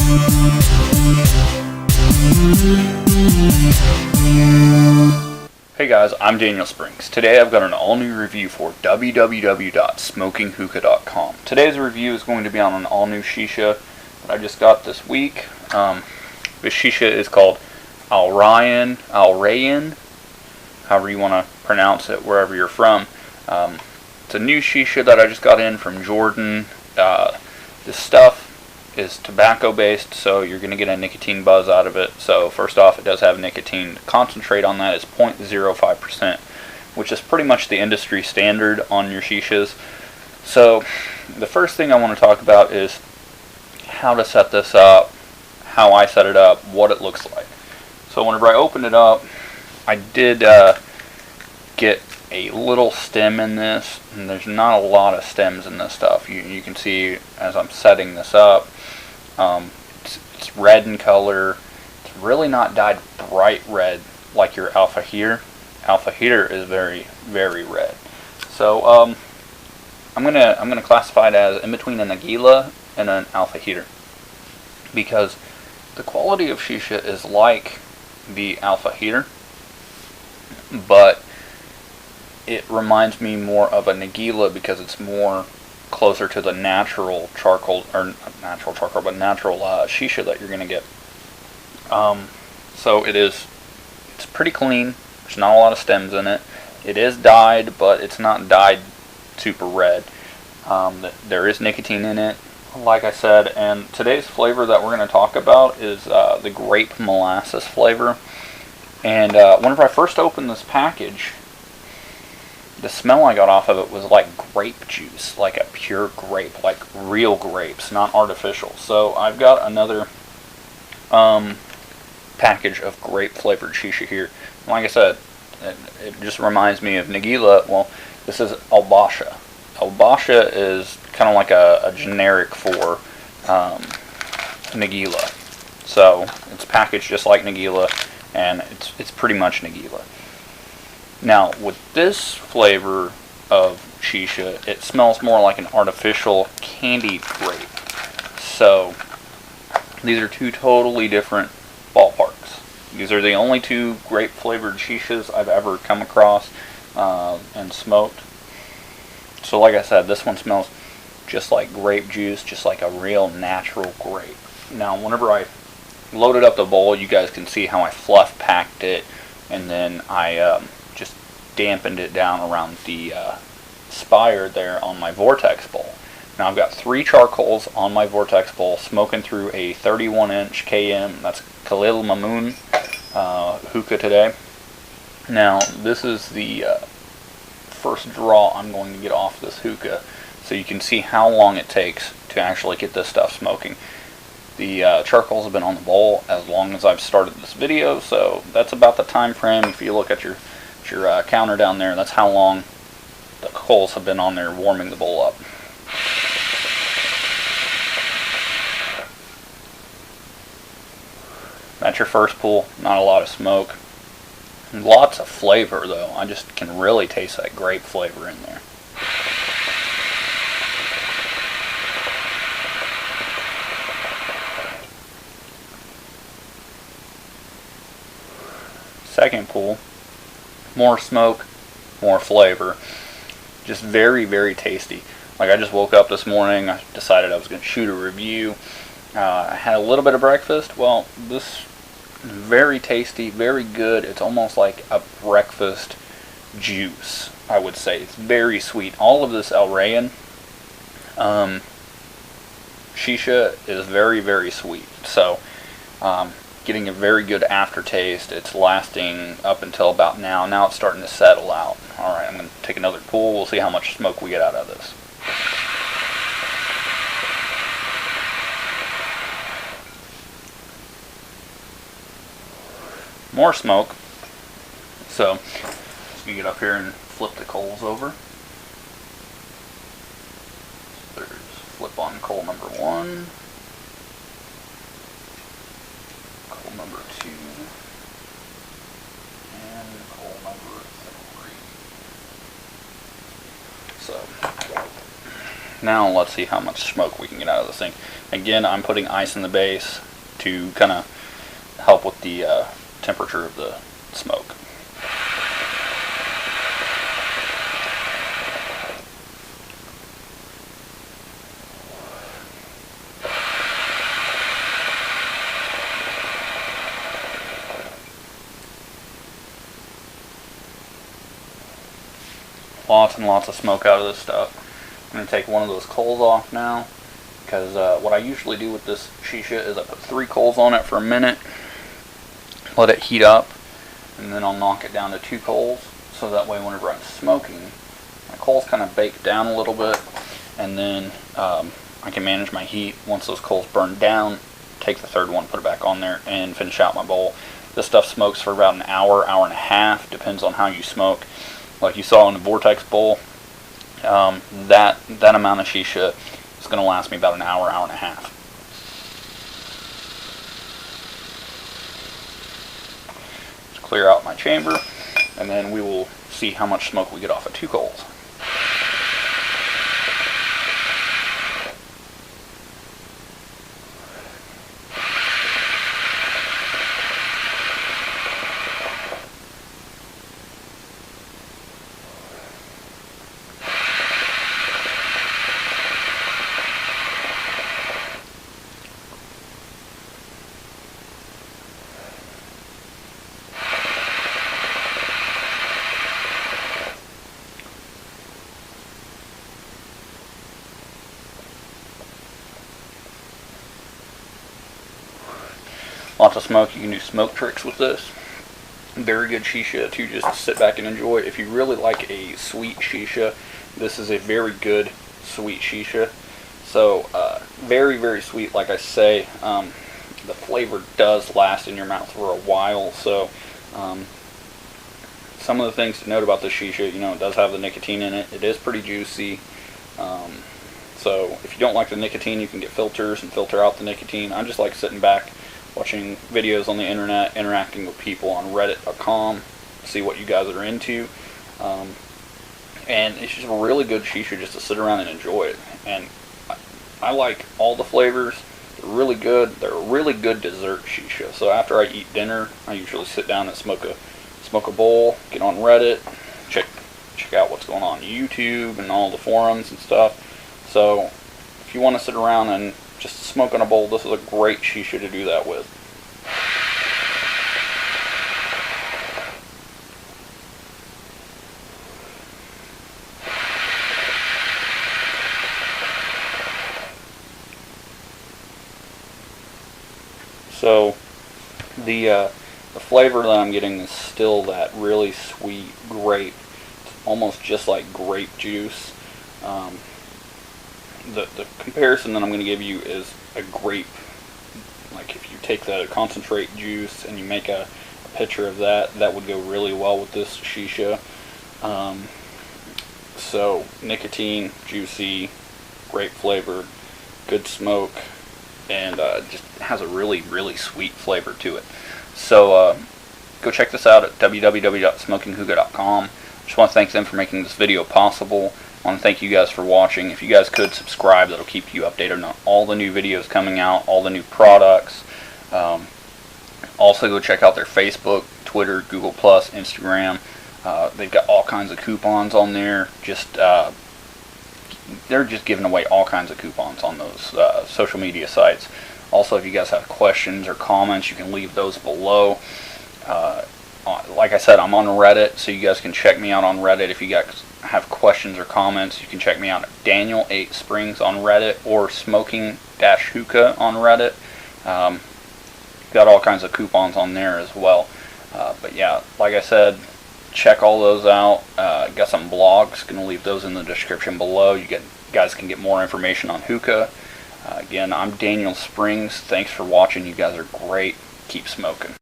Hey guys, I'm Daniel Springs. Today I've got an all-new review for www.smokinghookah.com. Today's review is going to be on an all-new shisha that I just got this week. This shisha is called Alrayan, however you want to pronounce it, wherever you're from. It's a new shisha that I just got in from Jordan. This stuff is tobacco based, so you're going to get a nicotine buzz out of it. So first off, it does have nicotine. The concentrate on that is 0.05%, which is pretty much the industry standard on your shishas. So the first thing I want to talk about is how to set this up, how I set it up, what it looks like. So whenever I opened it up, I did get a little stem in this, and there's not a lot of stems in this stuff. You can see as I'm setting this up, it's red in color. It's really not dyed bright red like your Alpha Heater. Alpha Heater is very, very red. So I'm gonna classify it as in between a Nagila and an Alpha Heater, because the quality of shisha is like the Alpha Heater, but it reminds me more of a Nagila because it's more closer to the natural charcoal, or not natural charcoal, but natural shisha that you're going to get. So it's pretty clean. There's not a lot of stems in it. It is dyed, but it's not dyed super red. There is nicotine in it, like I said, and today's flavor that we're going to talk about is the grape molasses flavor. And whenever I first opened this package, the smell I got off of it was like grape juice, like a pure grape, like real grapes, not artificial. So I've got another package of grape flavored shisha here. Like I said, it just reminds me of Nagila. Well, this is Albasha. Albasha is kind of like a generic for Nagila. So it's packaged just like Nagila, and it's pretty much Nagila. Now, with this flavor of shisha, it smells more like an artificial candied grape. So, these are two totally different ballparks. These are the only two grape flavored shishas I've ever come across and smoked. So, like I said, this one smells just like grape juice, just like a real natural grape. Now, whenever I loaded up the bowl, you guys can see how I fluff packed it, and then I just dampened it down around the spire there on my Vortex bowl. Now I've got 3 charcoals on my Vortex bowl, smoking through a 31-inch KM, that's Khalil Mamoon hookah today. Now this is the first draw I'm going to get off this hookah, so you can see how long it takes to actually get this stuff smoking. The charcoals have been on the bowl as long as I've started this video, so that's about the time frame. If you look at your counter down there, that's how long the coals have been on there warming the bowl up. That's your first pull. Not a lot of smoke. Lots of flavor though. I just can really taste that grape flavor in there. Second pull. More smoke, more flavor. Just very, very tasty. Like, I just woke up this morning, I decided I was going to shoot a review. I had a little bit of breakfast. Well, this is very tasty, very good. It's almost like a breakfast juice, I would say. It's very sweet. All of this Alrayan shisha is very, very sweet. So, getting a very good aftertaste. It's lasting up until about now. Now it's starting to settle out. Alright, I'm going to take another pull. We'll see how much smoke we get out of this. More smoke. So, let me get up here and flip the coals over. There's flip on coal number 1. Coal number 2, and coal number 3. So, Now let's see how much smoke we can get out of this thing. Again, I'm putting ice in the base to kind of help with the temperature of the smoke. Lots and lots of smoke out of this stuff. I'm going to take one of those coals off now, because what I usually do with this shisha is I put 3 coals on it for a minute, let it heat up, and then I'll knock it down to 2 coals, so that way whenever I'm smoking, my coals kind of bake down a little bit, and then I can manage my heat. Once those coals burn down, take the 3rd one, put it back on there, and finish out my bowl. This stuff smokes for about an hour, hour and a half, depends on how you smoke. Like you saw in the Vortex bowl, that amount of shisha is going to last me about an hour, hour and a half. Just clear out my chamber, and then we will see how much smoke we get off of 2 coals. Lots of smoke. You can do smoke tricks with this. Very good shisha to just sit back and enjoy. If you really like a sweet shisha, this is a very good sweet shisha. So very, very sweet. Like I say, the flavor does last in your mouth for a while. So some of the things to note about this shisha, you know, it does have the nicotine in it. It is pretty juicy. So if you don't like the nicotine, you can get filters and filter out the nicotine. I just like sitting back, watching videos on the internet, interacting with people on reddit.com, see what you guys are into. And it's just a really good shisha just to sit around and enjoy it. And I like all the flavors. They're really good. They're a really good dessert shisha. So after I eat dinner, I usually sit down and smoke a bowl, get on Reddit, check out what's going on YouTube and all the forums and stuff. So if you want to sit around and just smoke on a bowl, this is a great shisha to do that with. So the flavor that I'm getting is still that really sweet grape. It's almost just like grape juice. The comparison that I'm going to give you is a grape. Like if you take the concentrate juice and you make a pitcher of that, that would go really well with this shisha. So nicotine, juicy, grape flavored, good smoke, and just has a really, really sweet flavor to it. So go check this out at www.smokinghookah.com. Just want to thank them for making this video possible. I want to thank you guys for watching. If you guys could subscribe, that'll keep you updated on all the new videos coming out, all the new products. Also go check out their Facebook, Twitter, Google+, Instagram. They've got all kinds of coupons on there. They're just giving away all kinds of coupons on those social media sites. Also, if you guys have questions or comments, you can leave those below. Like I said, I'm on Reddit, so you guys can check me out on Reddit. If you guys have questions or comments, you can check me out at Daniel 8 Springs on Reddit or Smoking-Hookah on Reddit. Got all kinds of coupons on there as well. But yeah, like I said, check all those out. Got some blogs, gonna leave those in the description below. You guys can get more information on hookah. Again, I'm Daniel Springs. Thanks for watching. You guys are great. Keep smoking.